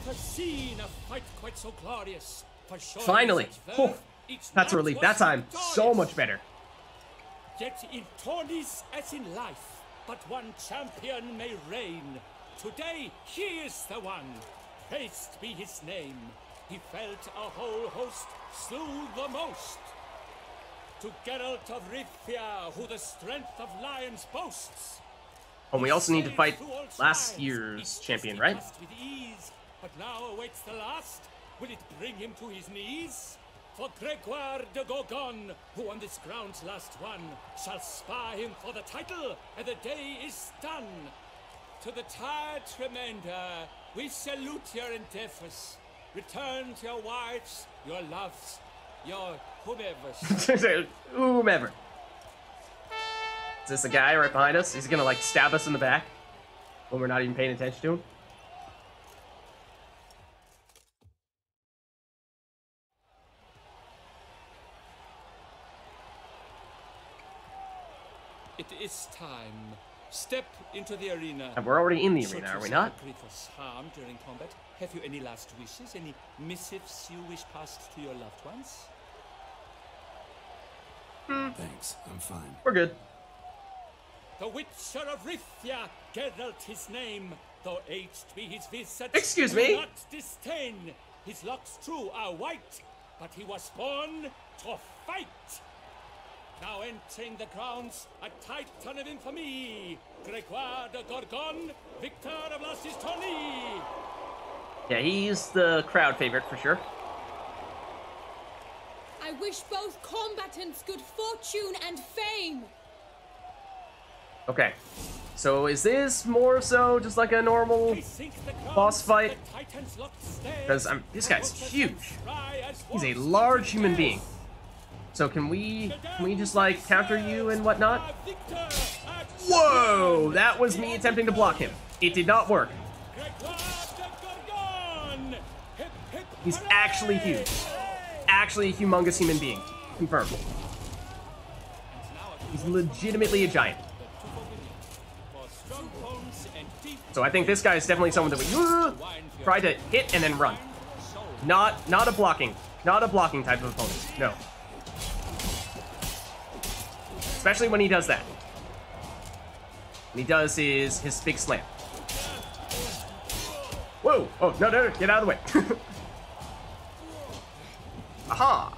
never seen a fight quite so glorious. For sure Finally. That's a relief. That time, so much better. Yet in tourneys as in life, but one champion may reign. Today he is the one. Praised be his name. He felt a whole host, slew the most. To Geralt of Rivia, who the strength of lions boasts. And we also need to fight last year's champion, right? With ease, but now awaits the last. Will it bring him to his knees? For Gregoire de Gorgon, who on this ground's last won, shall spar him for the title, and the day is done. To the tired Tremender, we salute your endeavors. Return to your wives, your loves, your whomevers. Whomever. Is this the guy right behind us? Is he gonna, like, stab us in the back when we're not even paying attention to him? It is time. Step into the arena. And we're already in the arena, are we not? Harm during combat. Have you any last wishes? Any missives you wish passed to your loved ones? Thanks, I'm fine. We're good. The Witcher of Rivia, Geralt his name, though aged be his visage. Excuse me? Not disdain. His locks true are white, but he was born to fight. Now entering the grounds, a titan of infamy, Gregoire de Gorgon, victor of last year's tourney. Yeah, he's the crowd favorite for sure. I wish both combatants good fortune and fame. Okay, so is this more so just like a normal boss fight? Because this guy's huge. He's a large human being. So can we just like counter you and whatnot? Whoa! That was me attempting to block him. It did not work. He's actually huge. Actually a humongous human being. Confirmed. He's legitimately a giant. So I think this guy is definitely someone that we try to hit and then run. Not a blocking type of opponent. No. Especially when he does that. When he does his big slam. Whoa! Oh, no, get out of the way. Aha!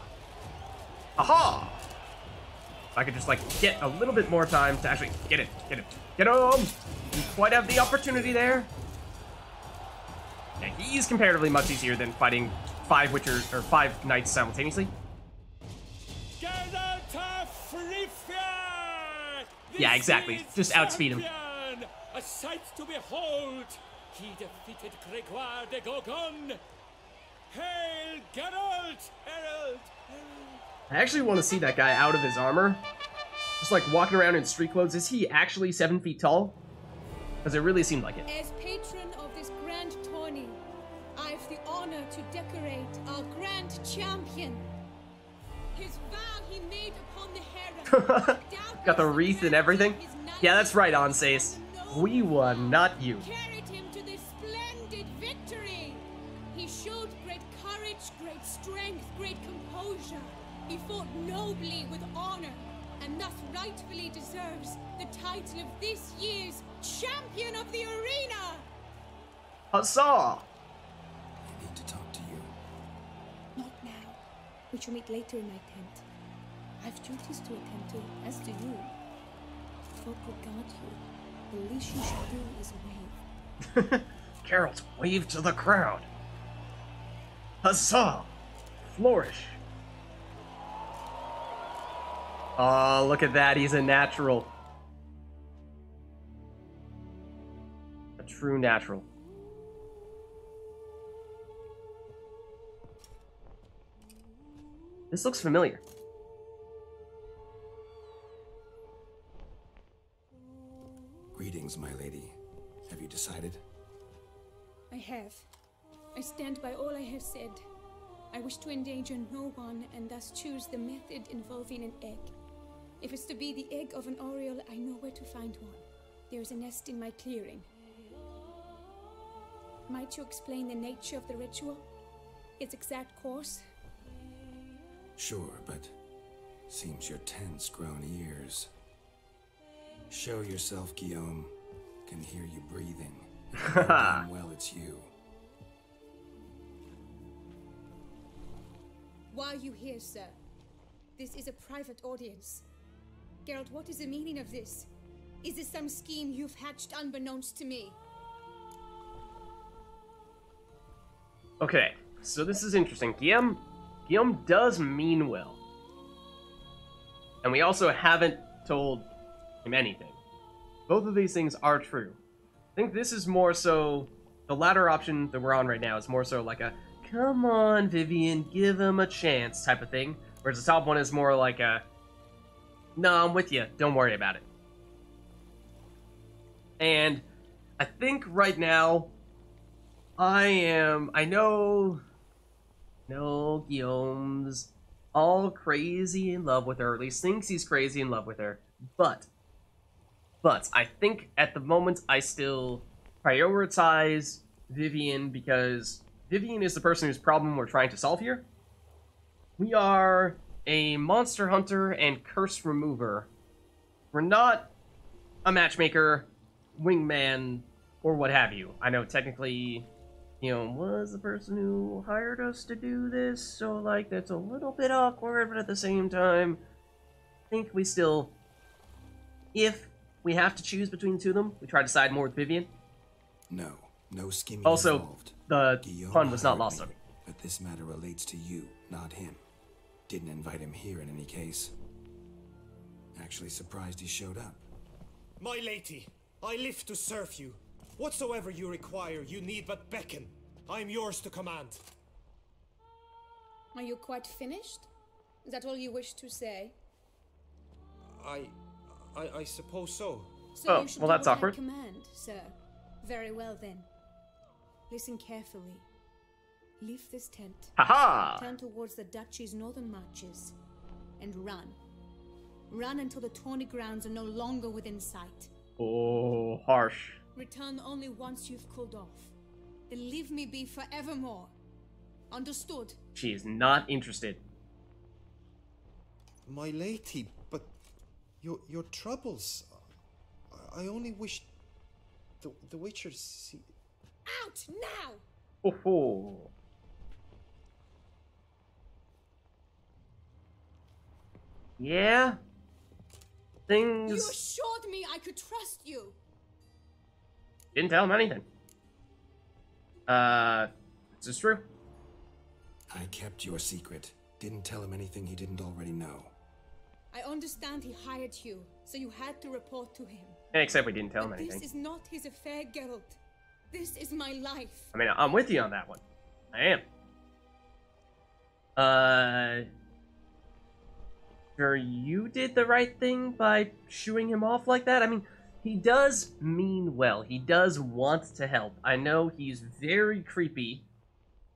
Aha! If I could just, like, get a little bit more time to actually get it. Get him! Didn't quite have the opportunity there. Yeah, he's comparatively much easier than fighting 5 Witchers, or 5 Knights simultaneously. Yeah, exactly. Just outspeed him. A sight to behold. He defeated Gregoire de Gorgon. Hail, Geralt! Herald! I actually want to see that guy out of his armor. Just like walking around in street clothes. Is he actually 7 feet tall? Because it really seemed like it. As patron of this grand tourney, I've the honor to decorate our grand champion. His vow he made upon the Hera. Got the wreath and everything. Yeah, that's right, Ansace. We won, not you. Carried him to this splendid victory. He showed great courage, great strength, great composure. He fought nobly with honor, and thus rightfully deserves the title of this year's Champion of the Arena. Huzzah! I need to talk to you. Not now. We shall meet later in my tent. I've duties to attend to, as do you. Folk regard you. The least you should do is wave. Geralt, wave to the crowd. Huzzah! Flourish. Oh, look at that. He's a natural. A true natural. This looks familiar. Greetings, my lady. Have you decided? I have. I stand by all I have said. I wish to endanger no one and thus choose the method involving an egg. If it's to be the egg of an oriole, I know where to find one. There is a nest in my clearing. Might you explain the nature of the ritual? Its exact course? Sure, but seems your tense grown ears. Show yourself, Guillaume. Can hear you breathing. And I know damn well it's you. Why are you here, sir? This is a private audience. Geralt, what is the meaning of this? Is this some scheme you've hatched unbeknownst to me? Okay, so this is interesting. Guillaume does mean well. And we also haven't told him anything. Both of these things are true. I think this is more so, the latter option that we're on right now is more so like a, come on, Vivienne, give him a chance type of thing. Whereas the top one is more like a, no, I'm with you, don't worry about it. And I think right now, I know Guillaume's all crazy in love with her, or at least thinks he's crazy in love with her, but I think at the moment I still prioritize Vivienne because Vivienne is the person whose problem we're trying to solve here. We are a monster hunter and curse remover. We're not a matchmaker, wingman, or what have you. I know technically, was the person who hired us to do this, so, like, that's a little bit awkward, but at the same time, I think we still, if we have to choose between the two of them, we try to side more with Vivienne. No scheming also, involved. The Guillaume pun was not hired lost me, on me. But this matter relates to you, not him. Didn't invite him here in any case. Actually surprised he showed up. My lady, I live to serve you. Whatsoever you require, you need but beckon. I am yours to command. Are you quite finished? Is that all you wish to say? I suppose so. So you should well, do that's what awkward. I command, sir. Very well then. Listen carefully. Leave this tent. Haha! Turn towards the duchy's northern marches. And run. Run until the tourney grounds are no longer within sight. Oh, harsh. Return only once you've cooled off. Then leave me be forevermore. Understood? She is not interested. My lady, but your troubles. I only wish the Witcher see. Out now! Oh. Yeah? Things... You assured me I could trust you. Didn't tell him anything. Is this true? I kept your secret. Didn't tell him anything he didn't already know. I understand he hired you, so you had to report to him. Except we didn't tell him But anything. this is not his affair, Geralt. This is my life. I mean, I'm with you on that one. I am. Sure you did the right thing by shooing him off like that? I mean, he does mean well. He does want to help. I know he's very creepy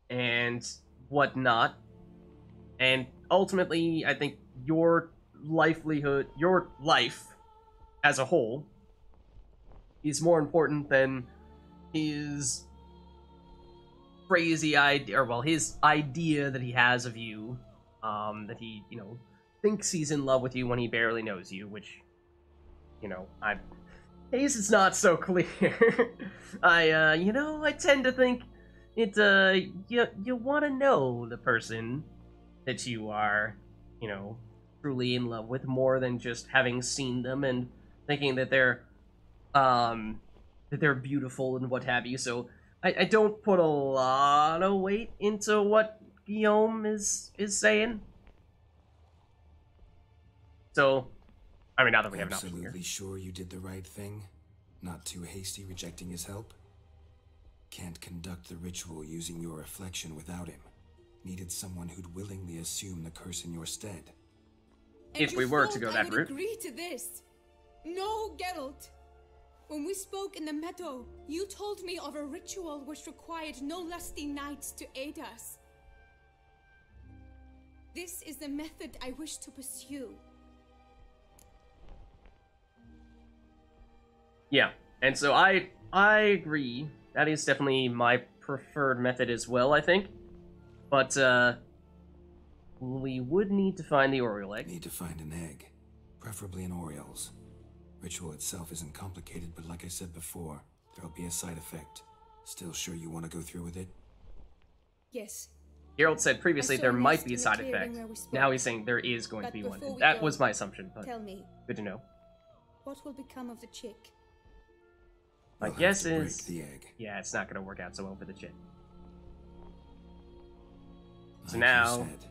and whatnot. And ultimately, I think your livelihood, your life as a whole, is more important than his crazy idea, or well, his idea that he has of you, that he, thinks he's in love with you when he barely knows you, which, I guess it's not so clear. I tend to think it, you want to know the person that you are, truly in love with more than just having seen them and thinking that they're beautiful and what have you. So I don't put a lot of weight into what Guillaume is saying. So, I mean, now that we have an option here. Absolutely sure you did the right thing? Not too hasty rejecting his help? Can't conduct the ritual using your reflection without him. Needed someone who'd willingly assume the curse in your stead. If we were to go that route. I would agree to this. No, Geralt. When we spoke in the meadow, you told me of a ritual which required no lusty knights to aid us. This is the method I wish to pursue. Yeah, and so I agree That is definitely my preferred method as well, I think. But, we would need to find the Oriole egg. Need to find an egg, preferably an Oriole's. Ritual itself isn't complicated, but like I said before, there'll be a side effect. Still sure you want to go through with it? Yes. Geralt said previously there might be a in the side clearing effect. where we spoke. Now he's saying there is going to But be one. before we That go, was my assumption, but Tell me, good to know. what will become of the chick? My You'll have guess to break is... the egg. Yeah, it's not going to work out so well for the chick. So Like now... you said,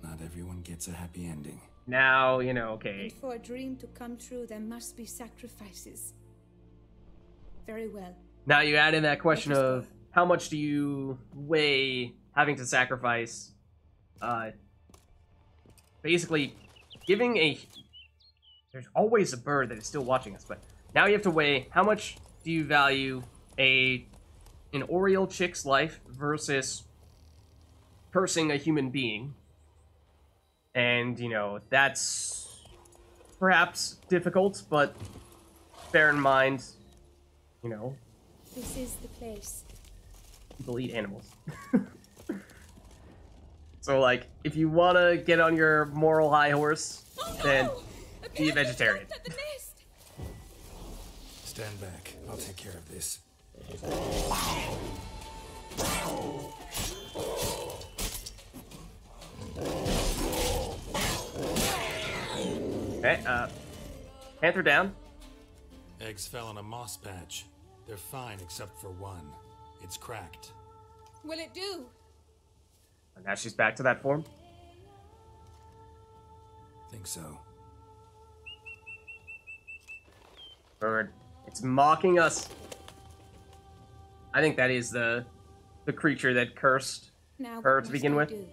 not everyone gets a happy ending. Now, you know, okay. And for a dream to come true, there must be sacrifices. Very well. Now you add in that question Let us of go. how much do you weigh having to sacrifice, basically giving a... There's always a bird that is still watching us, but now you have to weigh how much do you value an Oriole chick's life versus cursing a human being. And, you know, that's perhaps difficult, but bear in mind, you know, This is the place. people eat animals. So, like, if you want to get on your moral high horse, then be a vegetarian. At the nest. Stand back. I'll take care of this. Okay, Panther down. Eggs fell on a moss patch. They're fine except for one. It's cracked. Will it do? And now she's back to that form. Think so. Bird. It's mocking us. I think that is the creature that cursed Now her what to must begin I with. do?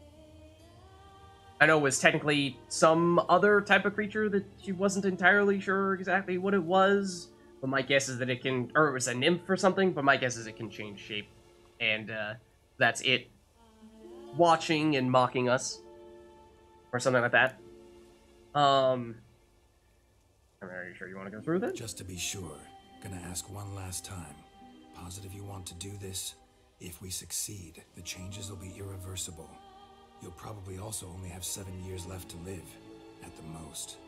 I know it was technically some other type of creature that she wasn't entirely sure exactly what it was, but my guess is that it can, or it was a nymph or something, but my guess is it can change shape. And that's it watching and mocking us. Or something like that. Are you sure you want to go through this? Just to be sure, gonna ask one last time. Positive you want to do this? If we succeed, the changes will be irreversible. You'll probably also only have 7 years left to live, at the most.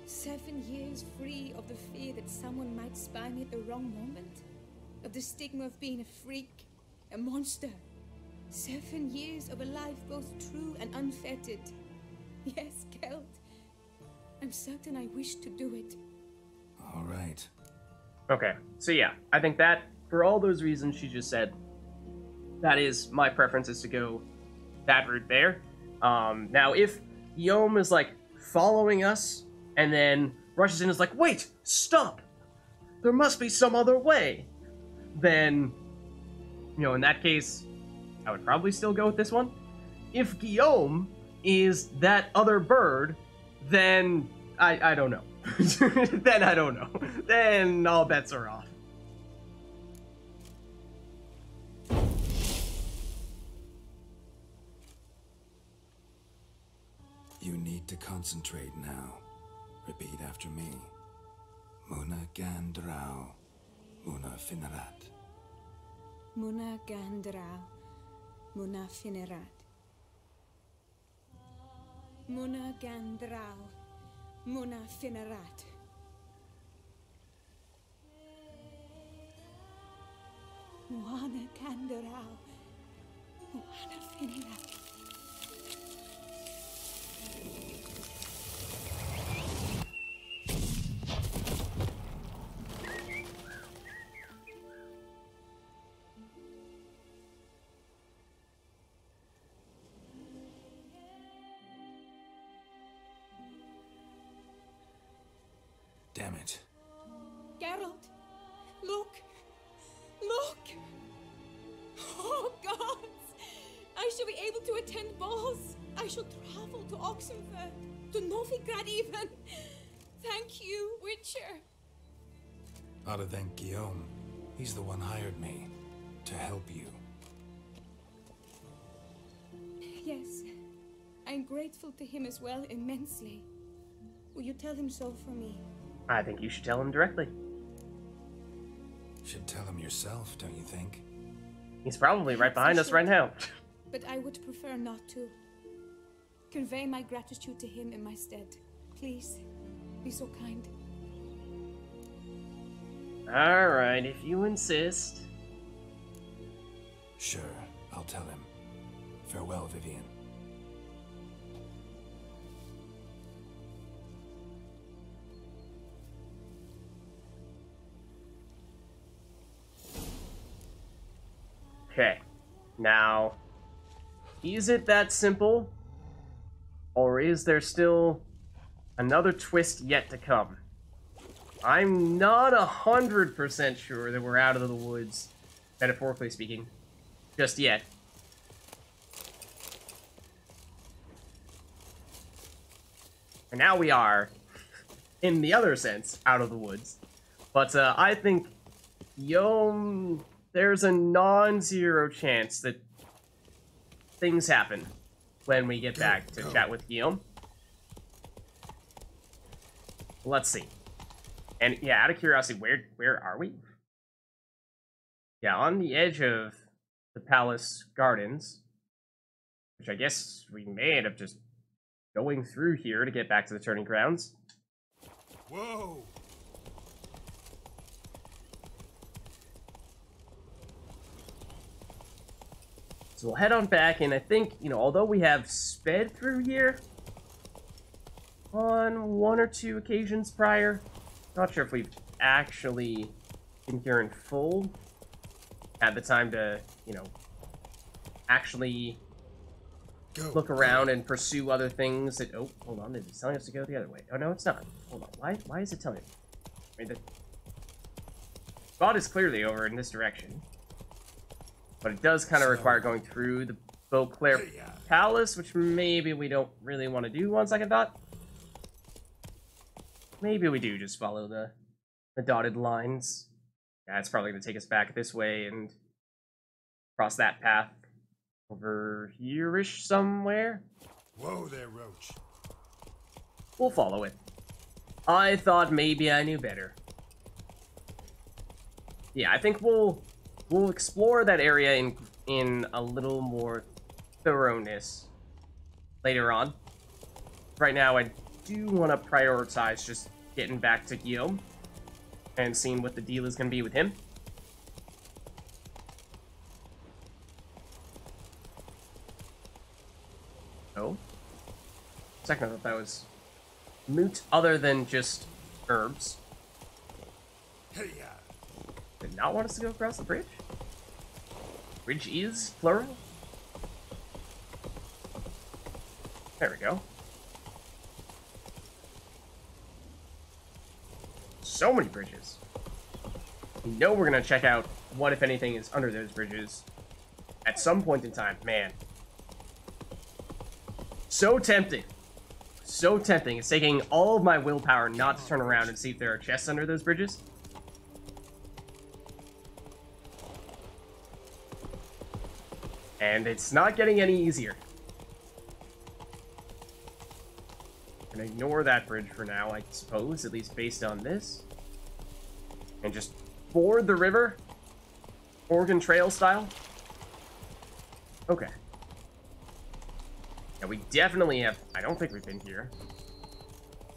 7 years free of the fear that someone might spy me at the wrong moment? Of the stigma of being a freak, a monster? 7 years of a life both true and unfettered. Yes, Geld. I'm certain I wish to do it. All right. Okay, so yeah, I think that, for all those reasons she just said, that is my preference, is to go that route there. Now, if Guillaume is, like, following us, and then rushes in and is like, wait, stop! There must be some other way! Then, you know, in that case, I would probably still go with this one. If Guillaume is that other bird, then I don't know. Then I don't know. Then all bets are off. You need to concentrate now. Repeat after me. Muna Gandrau. Muna Finerat. Muna Gandrau. Muna Finerat. Muna Gandrau. Muna Finerat. Muna Gandrau. Muna Finerat. Damn it. Geralt, look! Look! Oh, gods! I shall be able to attend balls. I shall travel to Oxenfurt, to Novigrad even. Thank you, Witcher. Ought to thank Guillaume. He's the one hired me. To help you. Yes, I'm grateful to him as well, immensely. Will you tell him so for me? I think you should tell him directly. Should tell him yourself, don't you think? He's probably right behind us right now. But I would prefer not to. Convey my gratitude to him in my stead. Please, be so kind. Alright, if you insist. Sure, I'll tell him. Farewell, Vivienne. Okay, now, is it that simple? Or is there still another twist yet to come? I'm not 100% sure that we're out of the woods, metaphorically speaking, just yet. And now we are, in the other sense, out of the woods. But I think there's a non-zero chance that things happen when we get back to chat with Guillaume. Let's see. And yeah, out of curiosity, where are we? Yeah, on the edge of the palace gardens, which I guess we may end up just going through here to get back to the turning grounds. Whoa! So we'll head on back, and I think, although we have sped through here on one or two occasions prior, not sure if we've actually been here in full, had the time to, actually look around and pursue other things that, oh, hold on, it's telling us to go the other way. Oh, no, it's not. Hold on, why is it telling me? I mean, the spot is clearly over in this direction. But it does kind of require going through the Beauclair Palace, which maybe we don't really want to do on second thought. Maybe we do just follow the dotted lines. Yeah, it's probably going to take us back this way and cross that path over here-ish somewhere. Whoa there, Roach. We'll follow it. I thought maybe I knew better. Yeah, I think we'll explore that area in a little more thoroughness later on. Right now, I do want to prioritize just getting back to Guillaume and seeing what the deal is going to be with him. Oh. Second, I thought that was moot other than just herbs. Did not want us to go across the bridge? Bridge is plural? There we go. So many bridges. We know we're gonna check out what, if anything, is under those bridges at some point in time. Man. So tempting. So tempting. It's taking all of my willpower not to turn around and see if there are chests under those bridges. And it's not getting any easier. I'm gonna ignore that bridge for now, I suppose, at least based on this. And just board the river? Oregon Trail style? Okay. Now we definitely have... I don't think we've been here.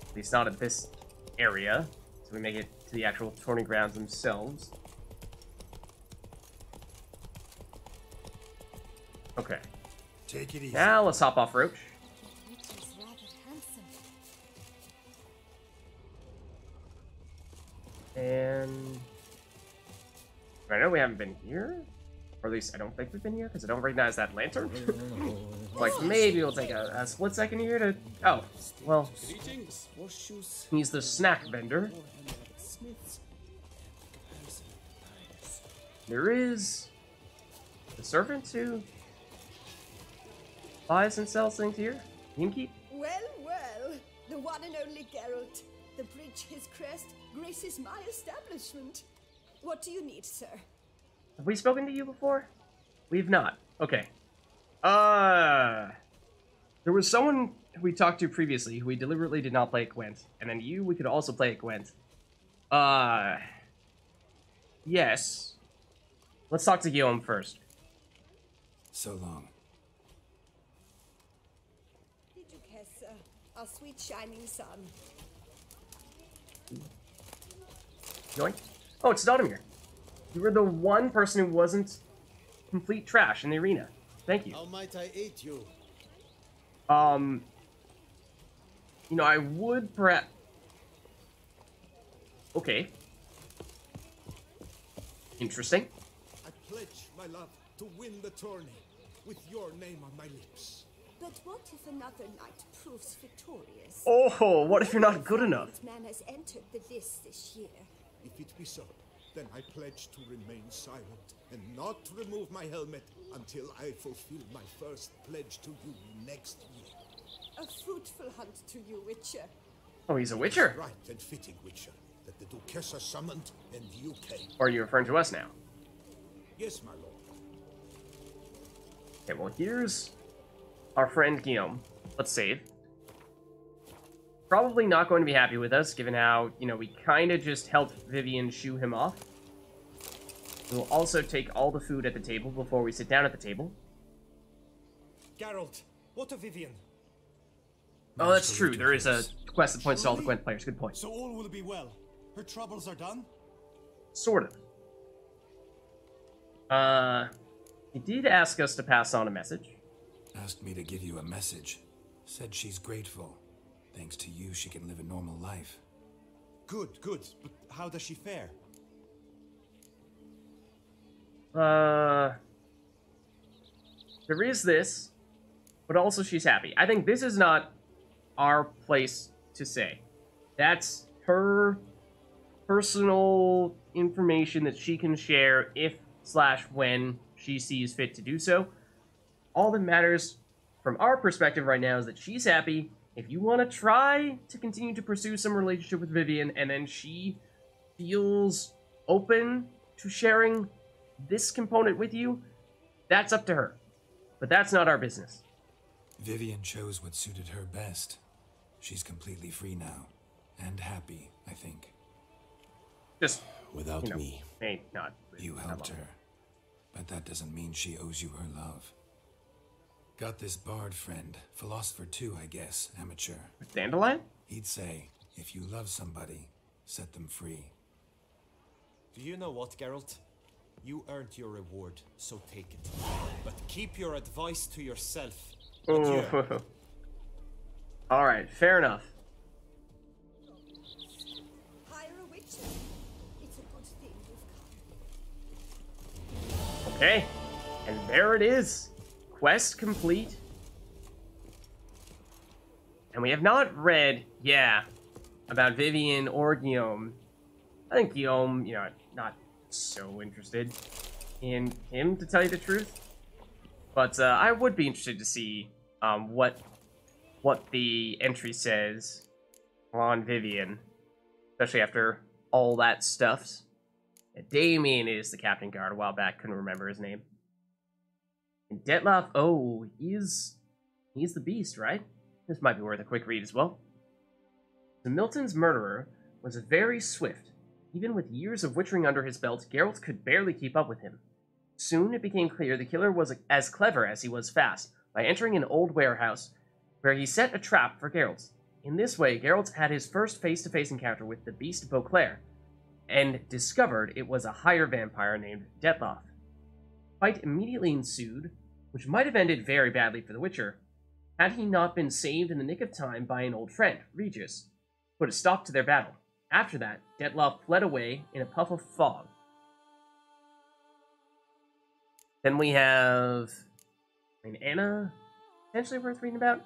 At least not at this area. So we make it to the actual tourney grounds themselves. Okay. Take it easy. Now let's hop off Roach. And I know we haven't been here, or at least I don't think we've been here because I don't recognize that lantern. Like maybe we'll take a split second here to. Oh, well, he's the snack vendor. There is the servant who buys and sells things here. Yinky? Well, well, the one and only Geralt. The bridge his crest graces my establishment. What do you need, sir? Have we spoken to you before? We've not. Okay. There was someone who we talked to previously who we deliberately did not play at Gwent. And then we could also play at Gwent. yes. Let's talk to Guillaume first. So long. Did you kiss our sweet shining sun? Yoink. Oh, it's Dodomir. You were the one person who wasn't complete trash in the arena. Thank you. How might I aid you? You know, I would perhaps... Okay. Interesting. I pledge my love to win the tourney with your name on my lips. But what if another knight proves victorious? Oh, what if you're not good enough? What man has entered the list this year? If it be so, then I pledge to remain silent and not remove my helmet until I fulfill my first pledge to you next year. A fruitful hunt to you, Witcher. Oh, he's a Witcher. Right and fitting, Witcher, that the Duchessa summoned and you came. Or are you referring to us now? Yes, my lord. Okay, well, here's our friend Guillaume. Let's save. Probably not going to be happy with us, given how, you know, we kind of just helped Vivienne shoo him off. We'll also take all the food at the table before we sit down at the table. Geralt, what of Vivienne? Oh, that's true. There is a quest that points to all the Gwent players. Good point. So all will be well. Her troubles are done? Sort of. He did ask us to pass on a message. Asked me to give you a message. Said she's grateful. Thanks to you, she can live a normal life. Good, good. But how does she fare? There is this, but also she's happy. I think this is not our place to say. That's her personal information that she can share if/when she sees fit to do so. All that matters from our perspective right now is that she's happy. If you want to try to continue to pursue some relationship with Vivienne and then she feels open to sharing this component with you, that's up to her. But that's not our business. Vivienne chose what suited her best. She's completely free now. And happy, I think. Just, Without you know, me. hey, not. You helped her. But that doesn't mean she owes you her love. Got this bard friend, philosopher too, I guess, amateur. Dandelion? He'd say, if you love somebody, set them free. Do you know what, Geralt? You earned your reward, so take it. But keep your advice to yourself. Adieu. Alright, fair enough. Hire a Witcher. It's a good thing you've come. Okay, and there it is. Quest complete. And we have not read, about Vivienne or Guillaume. I think Guillaume, you know, not so interested in him, to tell you the truth. But I would be interested to see what the entry says on Vivienne, especially after all that stuff. Damien is the captain guard a while back, couldn't remember his name. And Dettlaff, oh, he's the beast, right? This might be worth a quick read as well. So Milton's murderer was very swift. Even with years of witchering under his belt, Geralt could barely keep up with him. Soon it became clear the killer was as clever as he was fast, by entering an old warehouse, where he set a trap for Geralt. In this way, Geralt had his first face-to-face encounter with the beast Beauclair, and discovered it was a higher vampire named Dettlaff. Fight immediately ensued, which might have ended very badly for the Witcher, had he not been saved in the nick of time by an old friend, Regis, who put a stop to their battle. After that, Dettlaff fled away in a puff of fog. Then we have Anna, potentially worth reading about.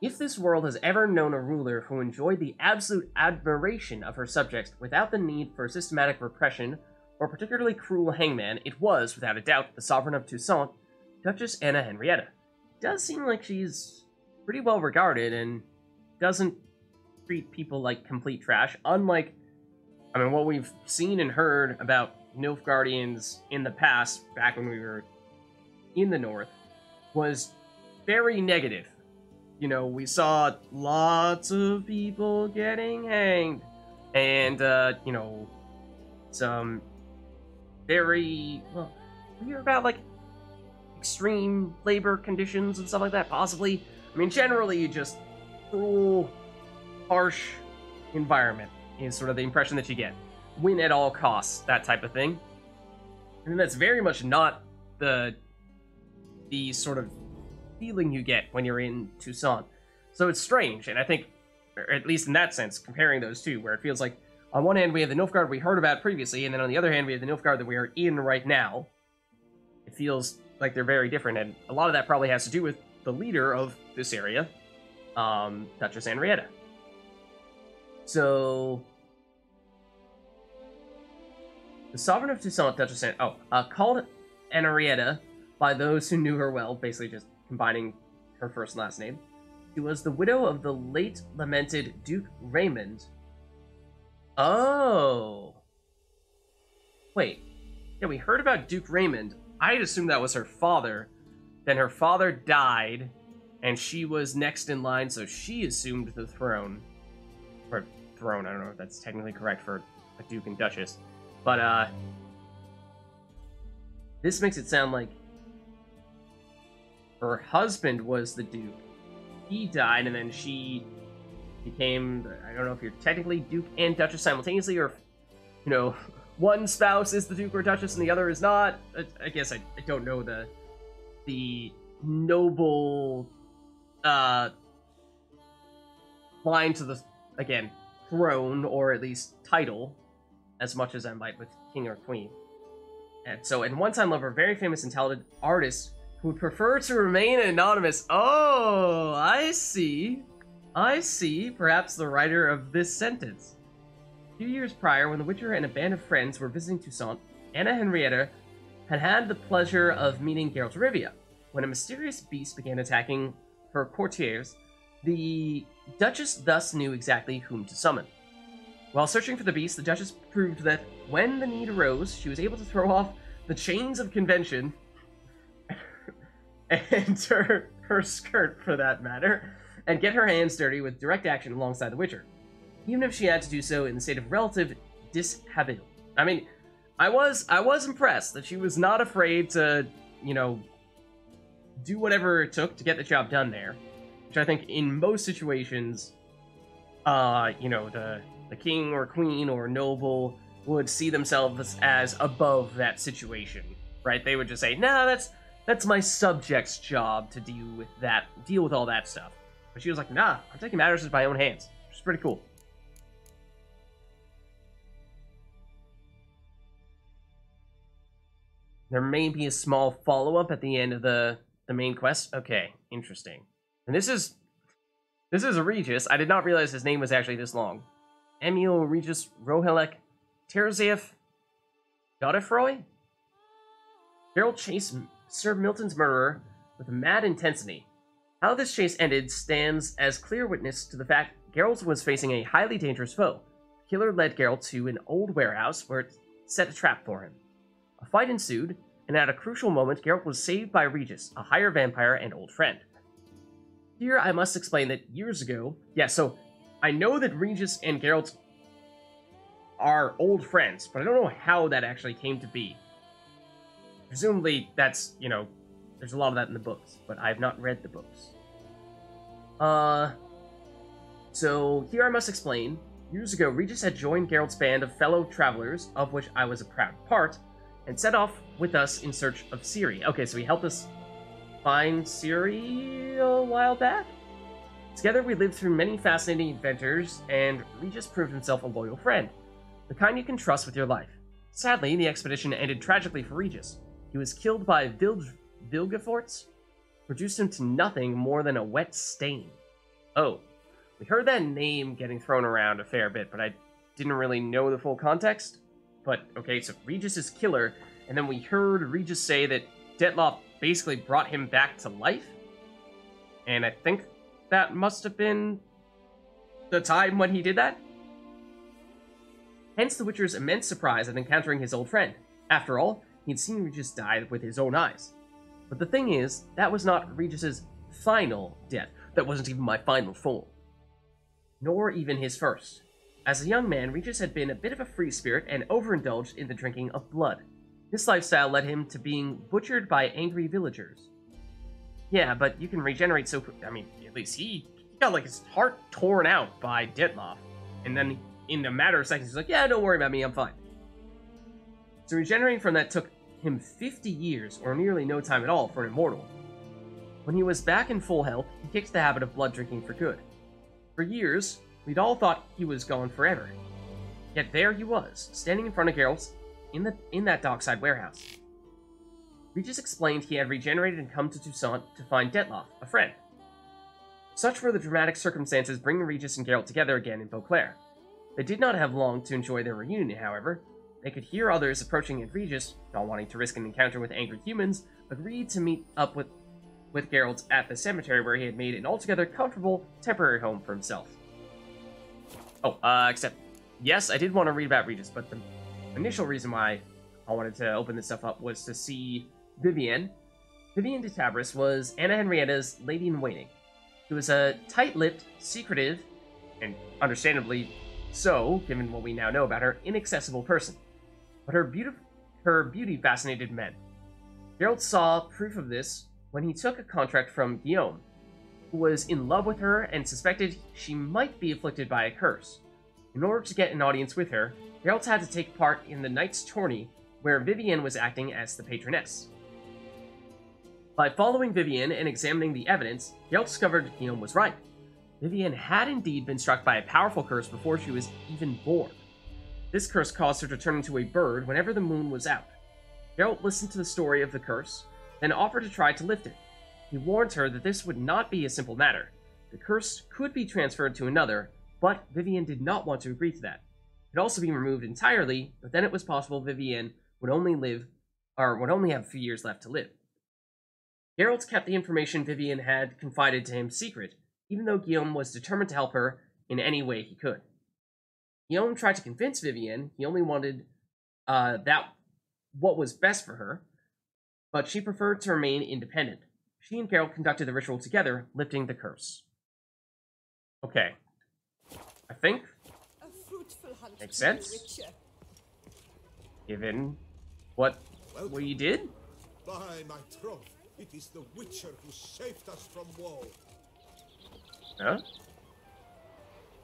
If this world has ever known a ruler who enjoyed the absolute admiration of her subjects without the need for systematic repression or particularly cruel hangman, it was, without a doubt, the sovereign of Toussaint, Duchess Anna Henrietta. It does seem like she's pretty well regarded and doesn't treat people like complete trash, unlike, what we've seen and heard about Nilfgaardians in the past, back when we were in the north, was very negative. You know, we saw lots of people getting hanged, and, some very, well, you hear about, like, extreme labor conditions and stuff like that, possibly. I mean, generally, just cruel, harsh environment is sort of the impression that you get. Win at all costs, that type of thing. And that's very much not the sort of feeling you get when you're in Toussaint. So it's strange, and I think, or at least in that sense, comparing those two, where it feels like, on one hand, we have the Nilfgaard we heard about previously, and then on the other hand, we have the Nilfgaard that we are in right now. It feels like they're very different, and a lot of that probably has to do with the leader of this area, Duchess Henrietta. So, the sovereign of Toussaint, Duchess called Henrietta by those who knew her well, basically just combining her first and last name. She was the widow of the late lamented Duke Raymond. Oh. Wait. Yeah, we heard about Duke Raymond. I'd assumed that was her father. Then her father died, and she was next in line, so she assumed the throne. Or throne, I don't know if that's technically correct for a duke and duchess. But, this makes it sound like her husband was the duke. He died, and then she became, I don't know if you're technically duke and duchess simultaneously, or, you know, one spouse is the duke or duchess and the other is not. I guess I don't know the noble line to the, again, throne, or at least title, as much as I might with king or queen. And so, and one-time lover, very famous and talented artist who would prefer to remain anonymous. Oh, I see. I see. Perhaps the writer of this sentence. A few years prior, when the Witcher and a band of friends were visiting Toussaint, Anna Henrietta had had the pleasure of meeting Geralt of Rivia. When a mysterious beast began attacking her courtiers, the Duchess thus knew exactly whom to summon. While searching for the beast, the Duchess proved that when the need arose, she was able to throw off the chains of convention and her skirt, for that matter, and get her hands dirty with direct action alongside the Witcher, even if she had to do so in the state of relative dishabille. I mean, I was impressed that she was not afraid to, you know, do whatever it took to get the job done there, which I think in most situations, you know, the king or queen or noble would see themselves as above that situation, right? They would just say, "Nah, that's my subject's job to deal with all that stuff." But she was like, "Nah, I'm taking matters into my own hands," which is pretty cool. There may be a small follow-up at the end of the main quest. Okay, interesting. And this is a Regis. I did not realize his name was actually this long. Emil Regis Rohelek Terzeev Godefroy? Geralt chased Sir Milton's murderer with mad intensity. How this chase ended stands as clear witness to the fact Geralt was facing a highly dangerous foe. The killer led Geralt to an old warehouse where it set a trap for him. A fight ensued, and at a crucial moment, Geralt was saved by Regis, a higher vampire and old friend. Here, I must explain that years ago... Yeah, so, I know that Regis and Geralt are old friends, but I don't know how that actually came to be. Presumably, that's, you know, there's a lot of that in the books, but I have not read the books. So, here I must explain. Years ago, Regis had joined Geralt's band of fellow travelers, of which I was a proud part, and set off with us in search of Ciri. Okay, so he helped us find Ciri a while back? Together we lived through many fascinating adventures, and Regis proved himself a loyal friend, the kind you can trust with your life. Sadly, the expedition ended tragically for Regis. He was killed by Vilgefortz, reduced him to nothing more than a wet stain. Oh, we heard that name getting thrown around a fair bit, but I didn't really know the full context. But, okay, so Regis' killer, and then we heard Regis say that Detloff basically brought him back to life? And I think that must have been the time when he did that? Hence the Witcher's immense surprise at encountering his old friend. After all, he'd seen Regis die with his own eyes. But the thing is, that was not Regis' final death. That wasn't even my final form. Nor even his first. As a young man, Regis had been a bit of a free spirit and overindulged in the drinking of blood. This lifestyle led him to being butchered by angry villagers. Yeah, but you can regenerate so... I mean, at least he got, like, his heart torn out by Ditloff. And then, in a matter of seconds, he's like, yeah, don't worry about me, I'm fine. So regenerating from that took him 50 years, or nearly no time at all, for an immortal. When he was back in full health, he kicked the habit of blood drinking for good. For years, we'd all thought he was gone forever. Yet there he was, standing in front of Geralt in that dockside warehouse. Regis explained he had regenerated and come to Toussaint to find Detloff, a friend. Such were the dramatic circumstances bringing Regis and Geralt together again in Beauclair. They did not have long to enjoy their reunion, however. They could hear others approaching, and Regis, not wanting to risk an encounter with angry humans, agreed to meet up with Geralt at the cemetery where he had made an altogether comfortable, temporary home for himself. Oh, except, yes, I did want to read about Regis, but the initial reason why I wanted to open this stuff up was to see Vivienne. Vivienne de Tabris was Anna Henrietta's lady-in-waiting. She was a tight-lipped, secretive, and understandably so, given what we now know about her, inaccessible person. But her beauty fascinated men. Geralt saw proof of this when he took a contract from Guillaume, who was in love with her and suspected she might be afflicted by a curse. In order to get an audience with her, Geralt had to take part in the Knight's Tourney, where Vivienne was acting as the patroness. By following Vivienne and examining the evidence, Geralt discovered Guillaume was right. Vivienne had indeed been struck by a powerful curse before she was even born. This curse caused her to turn into a bird whenever the moon was out. Geralt listened to the story of the curse, then offered to try to lift it. He warned her that this would not be a simple matter. The curse could be transferred to another, but Vivienne did not want to agree to that. It could also be removed entirely, but then it was possible Vivienne would only have a few years left to live. Geralt kept the information Vivienne had confided to him secret, even though Guillaume was determined to help her in any way he could. Guillaume tried to convince Vivienne he only wanted what was best for her, but she preferred to remain independent. She and Geralt conducted the ritual together, lifting the curse. Okay. I think makes sense, given what we did. By my troth, it is the Witcher who saved us from woe. Huh?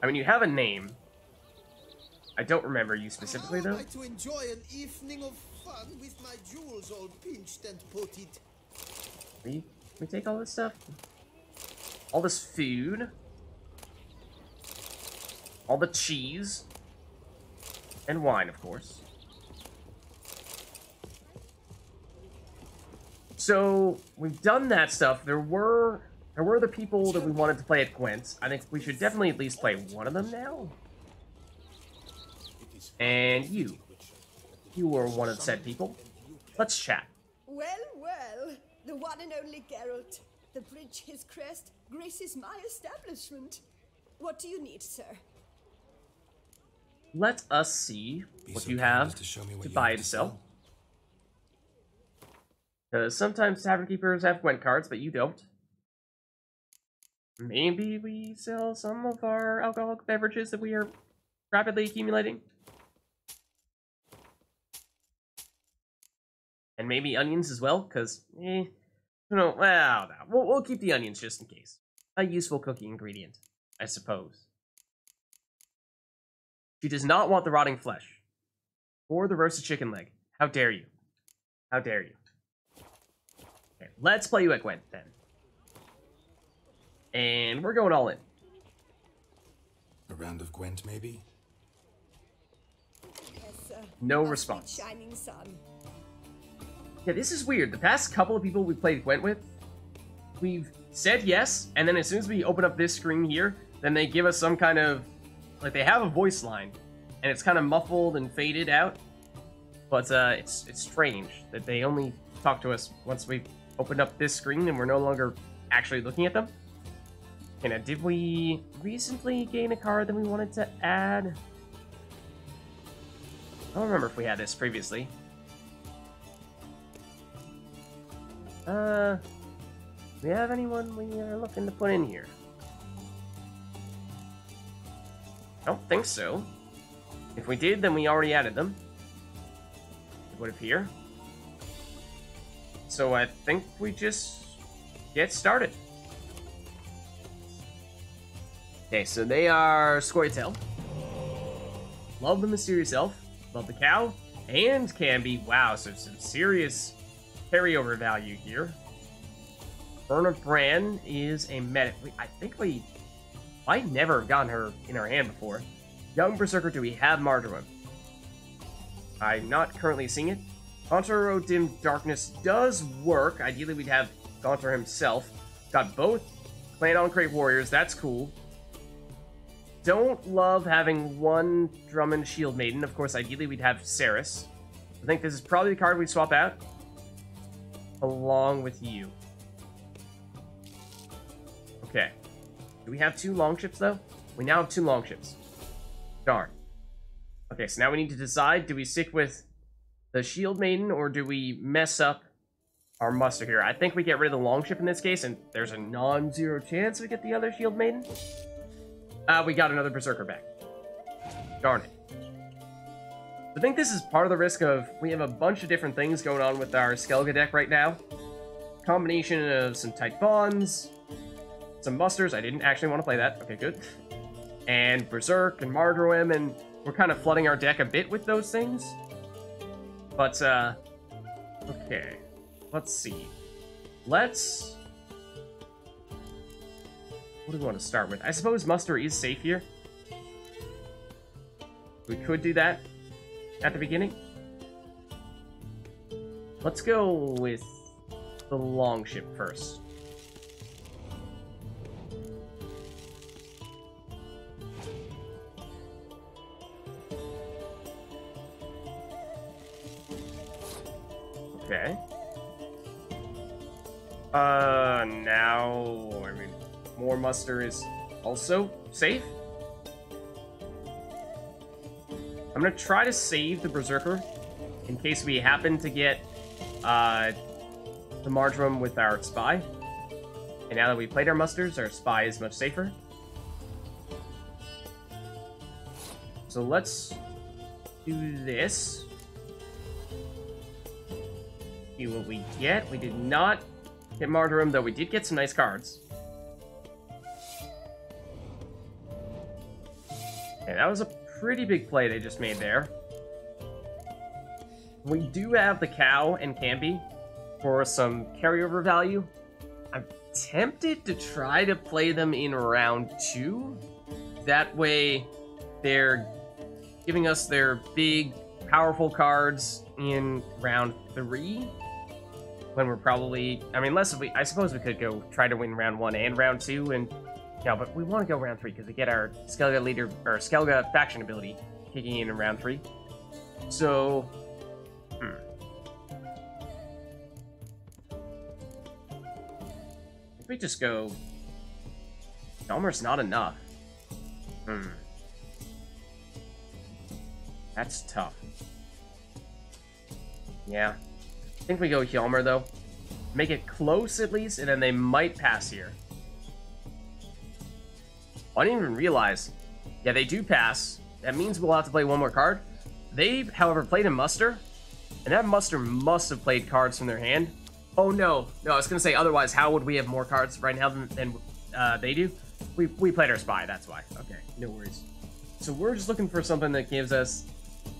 I mean, you have a name. I don't remember you specifically, though. How am I to enjoy an evening of fun with my jewels all pinched and potted? We take all this stuff? All this food? All the cheese? And wine, of course. So, we've done that stuff. There were the people that we wanted to play at Gwent's. I think we should definitely at least play one of them now. And you. You were one of said people. Let's chat. Well, well, the one and only Geralt. The bridge his crest graces my establishment. What do you need, sir? Let us see what you have to buy and sell. Because sometimes tavern keepers have Gwent cards, but you don't. Maybe we sell some of our alcoholic beverages that we are rapidly accumulating. And maybe onions as well, because, no, well, no. We'll keep the onions just in case. A useful cooking ingredient, I suppose. She does not want the rotting flesh. Or the roasted chicken leg. How dare you? How dare you? Okay, let's play you at Gwent, then. And we're going all in. A round of Gwent, maybe? Yes, sir. No response. Shining sun. Yeah, this is weird. The past couple of people we played Gwent with, we've said yes, and then as soon as we open up this screen here, then they give us some kind of... Like, they have a voice line, and it's kind of muffled and faded out. But, it's strange that they only talk to us once we've opened up this screen and we're no longer actually looking at them. Okay, now, did we recently gain a card that we wanted to add? I don't remember if we had this previously. Do we have anyone we are looking to put in here? I don't think so. If we did, then we already added them. It would appear. so I think we just get started. Okay, so they are Scorytail. Love the Mysterious Elf. Love the Cow. And Canby. Wow, so some serious carryover value here. Burn of Bran is a medic. I think we might never have gotten her in our hand before. Young Berserker, do we have Marjoram? I'm not currently seeing it. Gaunter Dim Darkness does work. Ideally, we'd have Gaunter himself. Got both Clan on Crate Warriors. That's cool. Don't love having one Drummond Shield Maiden. Of course, ideally, we'd have Ceres. I think this is probably the card we'd swap out along with you. Okay. Do we have 2 longships, though? We now have 2 longships. Darn. Okay, so now we need to decide, do we stick with the Shield Maiden, or do we mess up our muster here? I think we get rid of the longship in this case, and there's a non-zero chance we get the other Shield Maiden. We got another Berserker back. Darn it. I think this is part of the risk of, we have a bunch of different things going on with our Skellige deck right now. Combination of some tight bonds, some musters. I didn't actually want to play that. Okay, good. And Berserk and Marjoram, and we're kind of flooding our deck a bit with those things. But, okay. Let's see. Let's... What do we want to start with? I suppose Muster is safe here. We could do that at the beginning. Let's go with the Longship first. Okay. Now, I mean, more muster is also safe. I'm gonna try to save the Berserker in case we happen to get the Marjoram with our Spy. And now that we played our musters, our Spy is much safer. So let's do this. See what we get. We did not get Marjoram, though we did get some nice cards. And that was a pretty big play they just made there. We do have the Cow and Canby for some carryover value. I'm tempted to try to play them in round 2. That way, they're giving us their big, powerful cards in round 3. When we're probably... I mean, unless we... I suppose we could go try to win round 1 and round 2, and... No, but we want to go round 3, because we get our Skellige leader... Or Skellige faction ability kicking in round 3. So... If we just go... Hjalmar's not enough. That's tough. Yeah. I think we go Hjalmar, though. Make it close, at least, and then they might pass here. I didn't even realize. Yeah, they do pass. That means we'll have to play one more card. They, however, played a muster, and that muster must have played cards from their hand. Oh, no. No, I was going to say, otherwise, how would we have more cards right now than they do? We played our Spy, that's why. Okay, no worries. So we're just looking for something that gives us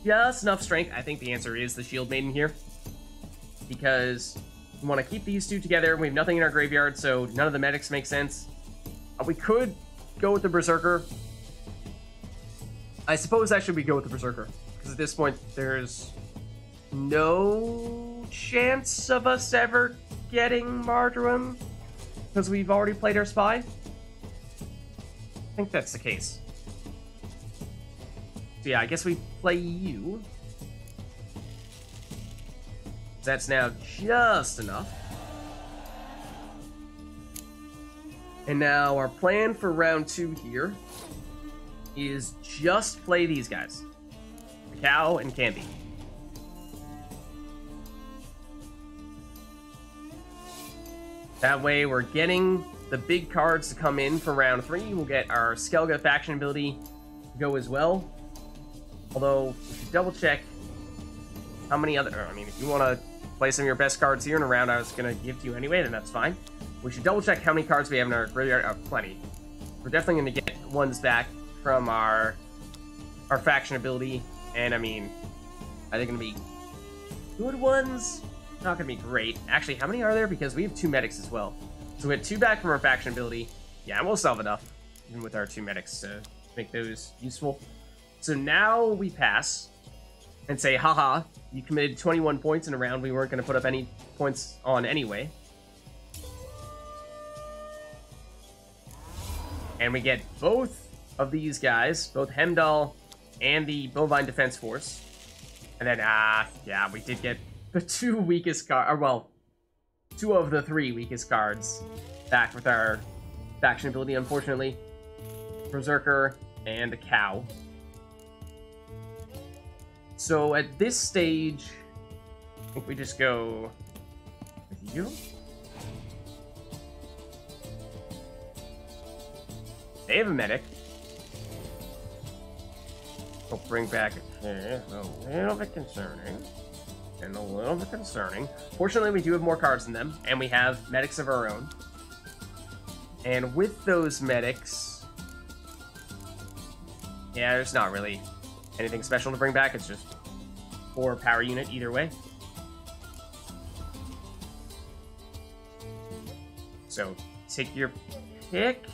just enough strength. I think the answer is the Shield Maiden here. Because we want to keep these two together. We have nothing in our graveyard, so none of the medics make sense. We could go with the Berserker. I suppose actually we go with the Berserker. Because at this point, there's no chance of us ever getting Marjoram. Because we've already played our Spy. I think that's the case. So yeah, I guess we play you. That's now just enough. And now our plan for round 2 here is just play these guys. The Cow and Canby. That way we're getting the big cards to come in for round 3. We'll get our Skellige faction ability to go as well. Although, we should double check how many other... I mean, if you want to play some of your best cards here in a round I was going to give to you anyway, then that's fine. We should double check how many cards we have in our graveyard. Oh, plenty. We're definitely going to get ones back from our faction ability. And I mean, are they going to be good ones? Not going to be great. Actually, how many are there? Because we have 2 medics as well. So we had 2 back from our faction ability. Yeah, and we'll still have enough, even with our 2 medics, to make those useful. So now we pass and say, haha, you committed 21 points in a round we weren't going to put up any points on anyway. And we get both of these guys, both Heimdall and the Bovine Defense Force. And then, yeah, we did get the 2 weakest cards, or well, 2 of the 3 weakest cards back with our faction ability, unfortunately. Berserker and a cow. So at this stage, I think we just go with you. They have a medic. We'll bring back a little bit concerning. And a little bit concerning. Fortunately, we do have more cards than them, and we have medics of our own. And with those medics, yeah, there's not really anything special to bring back. It's just 4 power unit either way. So take your pick.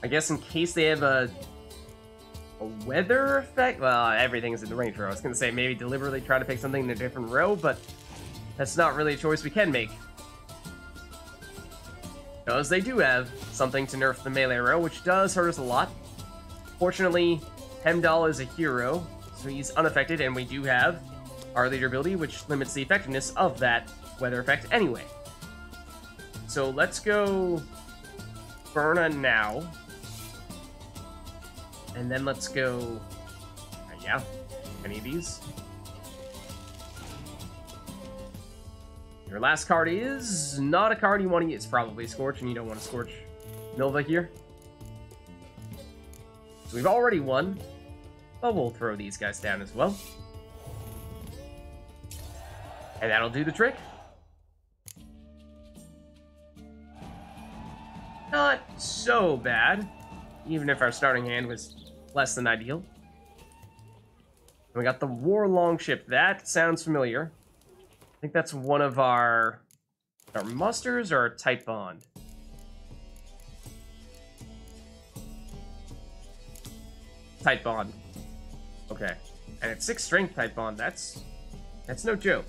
I guess in case they have a weather effect? Well, everything's in the range row. I was going to say maybe deliberately try to pick something in a different row, but that's not really a choice we can make. Because they do have something to nerf the melee row, which does hurt us a lot. Fortunately, Heimdall is a hero, so he's unaffected, and we do have our leader ability, which limits the effectiveness of that weather effect anyway. So let's go Burna now. And then let's go, yeah, any of these. Your last card is not a card you want to use. It's probably Scorch, and you don't want to Scorch Milva here. So we've already won, but we'll throw these guys down as well. And that'll do the trick. Not so bad, even if our starting hand was less than ideal. We got the War Longship. That sounds familiar. I think that's one of our musters or our Type Bond. Type Bond. Okay. And it's 6 strength Type Bond. That's no joke.